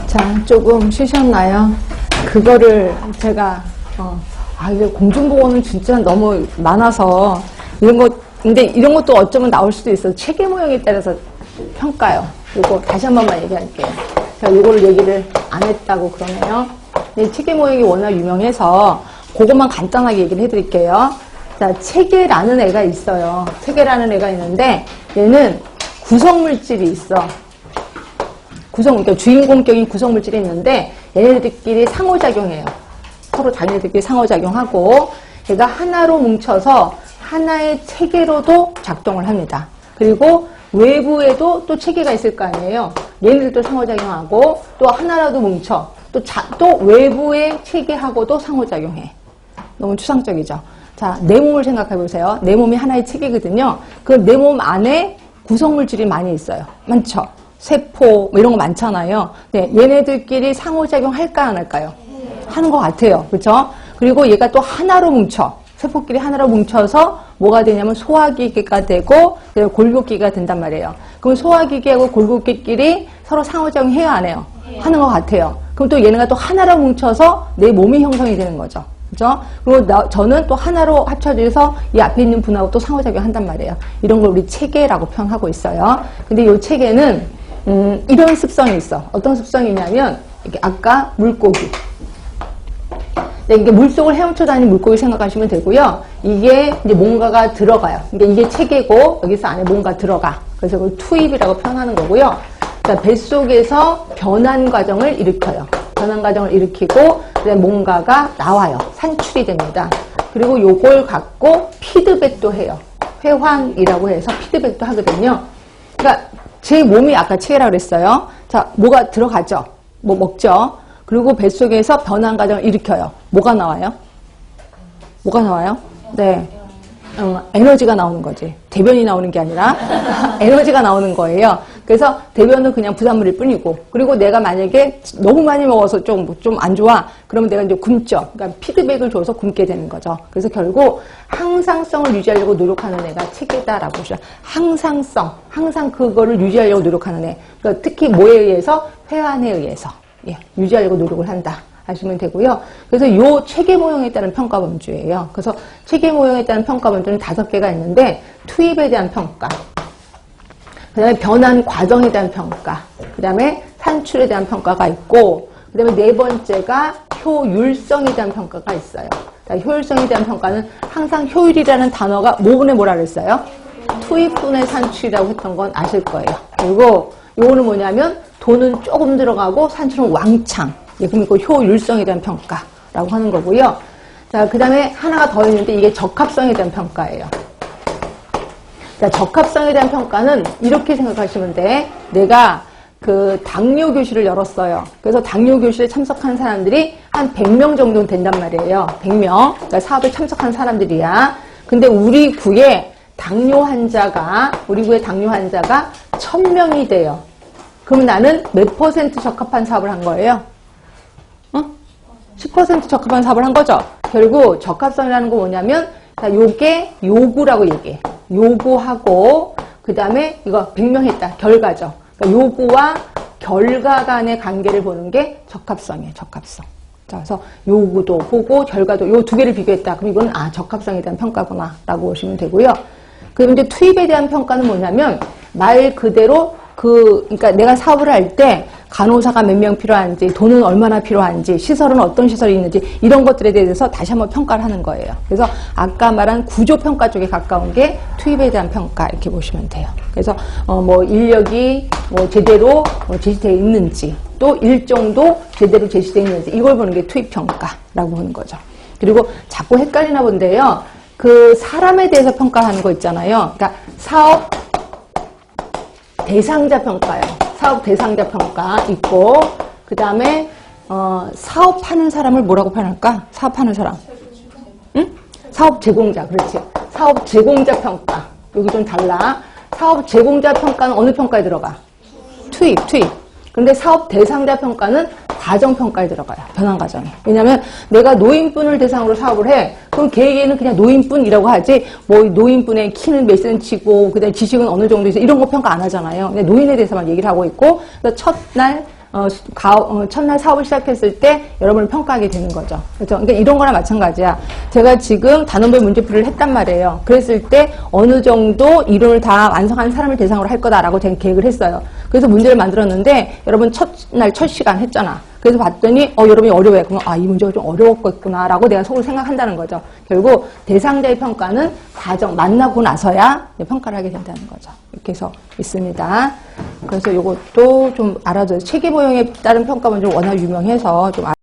자, 조금 쉬셨나요? 그거를 제가, 이게 공중보고는 진짜 너무 많아서, 근데 이런 것도 어쩌면 나올 수도 있어요. 체계 모형에 따라서 평가요. 이거 다시 한 번만 얘기할게요. 제가 이거를 얘기를 안 했다고 그러네요. 이 체계 모형이 워낙 유명해서, 그것만 간단하게 얘기를 해드릴게요. 자, 체계라는 애가 있어요. 체계라는 애가 있는데, 얘는 구성물질이 있어. 그러니까 주인공격인 구성물질이 있는데 얘네들끼리 상호작용해요. 서로 자기네들끼리 상호작용하고 얘가 하나로 뭉쳐서 하나의 체계로도 작동을 합니다. 그리고 외부에도 또 체계가 있을 거 아니에요. 얘네들도 상호작용하고 또 하나라도 뭉쳐 또 외부의 체계하고도 상호작용해. 너무 추상적이죠. 자, 내 몸을 생각해 보세요. 내 몸이 하나의 체계거든요. 그 내 몸 안에 구성물질이 많이 있어요. 많죠. 세포 뭐 이런 거 많잖아요. 네, 얘네들끼리 상호작용 할까 안 할까요? 하는 것 같아요. 그렇죠? 그리고 얘가 또 하나로 뭉쳐. 세포끼리 하나로 뭉쳐서 뭐가 되냐면 소화기계가 되고 골격기가 된단 말이에요. 그럼 소화기계하고 골격기끼리 서로 상호작용 해야 안 해요? 하는 것 같아요. 그럼 또 얘네가 또 하나로 뭉쳐서 내 몸이 형성이 되는 거죠. 그죠? 그리고 저는 또 하나로 합쳐져서 이 앞에 있는 분하고 또 상호작용 한단 말이에요. 이런 걸 우리 체계라고 표현하고 있어요. 근데 이 체계는 이런 습성이 있어. 어떤 습성이 있냐면, 이게 아까 물고기. 네, 이게 물속을 헤엄쳐 다니는 물고기 생각하시면 되고요. 이게 이제 뭔가가 들어가요. 그러니까 이게 체계고, 여기서 안에 뭔가 들어가. 그래서 그걸 투입이라고 표현하는 거고요. 자, 뱃속에서 변환 과정을 일으켜요. 변환 과정을 일으키고, 그다음에 뭔가가 나와요. 산출이 됩니다. 그리고 요걸 갖고 피드백도 해요. 회환이라고 해서 피드백도 하거든요. 그러니까 제 몸이 아까 체계라고 그랬어요. 자, 뭐가 들어가죠. 뭐 먹죠. 그리고 뱃속에서 변환 과정을 일으켜요. 뭐가 나와요? 뭐가 나와요? 네. 에너지가 나오는 거지. 대변이 나오는 게 아니라 에너지가 나오는 거예요. 그래서 대변은 그냥 부산물일 뿐이고, 그리고 내가 만약에 너무 많이 먹어서 좀 안 좋아, 그러면 내가 이제 굶죠. 그러니까 피드백을 줘서 굶게 되는 거죠. 그래서 결국 항상성을 유지하려고 노력하는 애가 체계다라고 보시죠. 항상성, 항상 그거를 유지하려고 노력하는 애. 그러니까 특히 뭐에 의해서? 회환에 의해서 유지하려고 노력을 한다. 하시면 되고요. 그래서 요 체계 모형에 따른 평가 범주예요. 그래서 체계 모형에 따른 평가 범주는 5개가 있는데, 투입에 대한 평가, 그 다음에 변환 과정에 대한 평가, 그 다음에 산출에 대한 평가가 있고, 그 다음에 네 번째가 효율성에 대한 평가가 있어요. 자, 효율성에 대한 평가는 항상 효율이라는 단어가 뭐분의 뭐라 그랬어요? 투입분의 산출이라고 했던 건 아실 거예요. 그리고 요거는 뭐냐면 돈은 조금 들어가고 산출은 왕창. 그럼 이거 효율성에 대한 평가라고 하는 거고요. 자, 그 다음에 하나가 더 있는데 이게 적합성에 대한 평가예요. 자, 적합성에 대한 평가는 이렇게 생각하시면 돼. 내가 그 당뇨 교실을 열었어요. 그래서 당뇨 교실에 참석한 사람들이 한 100명 정도는 된단 말이에요. 100명. 그러니까 사업에 참석한 사람들이야. 근데 우리 구에 당뇨 환자가 1000명이 돼요. 그럼 나는 몇 % 적합한 사업을 한 거예요? 10% 적합한 사업을 한 거죠. 결국 적합성이라는 거 뭐냐면, 요게 요구라고 얘기해. 요구하고, 그 다음에 이거 100명 했다. 결과죠. 그러니까 요구와 결과 간의 관계를 보는 게 적합성이에요. 적합성. 자, 그래서 요구도 보고 결과도 요 두 개를 비교했다. 그럼 이건 적합성에 대한 평가구나 라고 보시면 되고요. 그럼 이제 투입에 대한 평가는 뭐냐면, 말 그대로 그러니까 내가 사업을 할 때 간호사가 몇 명 필요한지, 돈은 얼마나 필요한지, 시설은 어떤 시설이 있는지, 이런 것들에 대해서 다시 한번 평가를 하는 거예요. 그래서 아까 말한 구조평가 쪽에 가까운 게 투입에 대한 평가, 이렇게 보시면 돼요. 그래서 뭐 인력이 뭐 제대로 제시되어 있는지, 또 일정도 제대로 제시되어 있는지, 이걸 보는 게 투입평가라고 보는 거죠. 그리고 자꾸 헷갈리나 본데요. 그 사람에 대해서 평가하는 거 있잖아요. 그러니까 사업 대상자 평가요. 사업 대상자 평가 있고, 그 다음에 사업하는 사람을 뭐라고 표현할까? 사업하는 사람. 응? 사업 제공자. 그렇지. 사업 제공자 평가. 여기 좀 달라. 사업 제공자 평가는 어느 평가에 들어가? 투입. 그런데 사업 대상자 평가는 과정평가에 들어가요. 변환 과정에. 왜냐하면 내가 노인분을 대상으로 사업을 해. 그럼 걔에게는 그냥 노인분이라고 하지, 뭐 노인분의 키는 몇 센치고, 그 다음에 지식은 어느 정도 있어, 이런 거 평가 안 하잖아요. 그냥 노인에 대해서만 얘기를 하고 있고, 그래서 첫날 첫날 사업을 시작했을 때 여러분을 평가하게 되는 거죠. 그렇죠? 그러니까 이런 거랑 마찬가지야. 제가 지금 단원별 문제풀이를 했단 말이에요. 그랬을 때 어느 정도 이론을 다 완성한 사람을 대상으로 할 거다라고 제가 계획을 했어요. 그래서 문제를 만들었는데 여러분 첫날 첫 시간 했잖아. 그래서 봤더니 여러분이 어려워요. 그러면 이 문제가 좀 어려웠겠구나라고 내가 속으로 생각한다는 거죠. 결국 대상자의 평가는 과정 만나고 나서야 평가를 하게 된다는 거죠. 이렇게 해서 있습니다. 그래서 이것도 좀 알아둬요. 체계 모형에 따른 평가 문제 워낙 유명해서 좀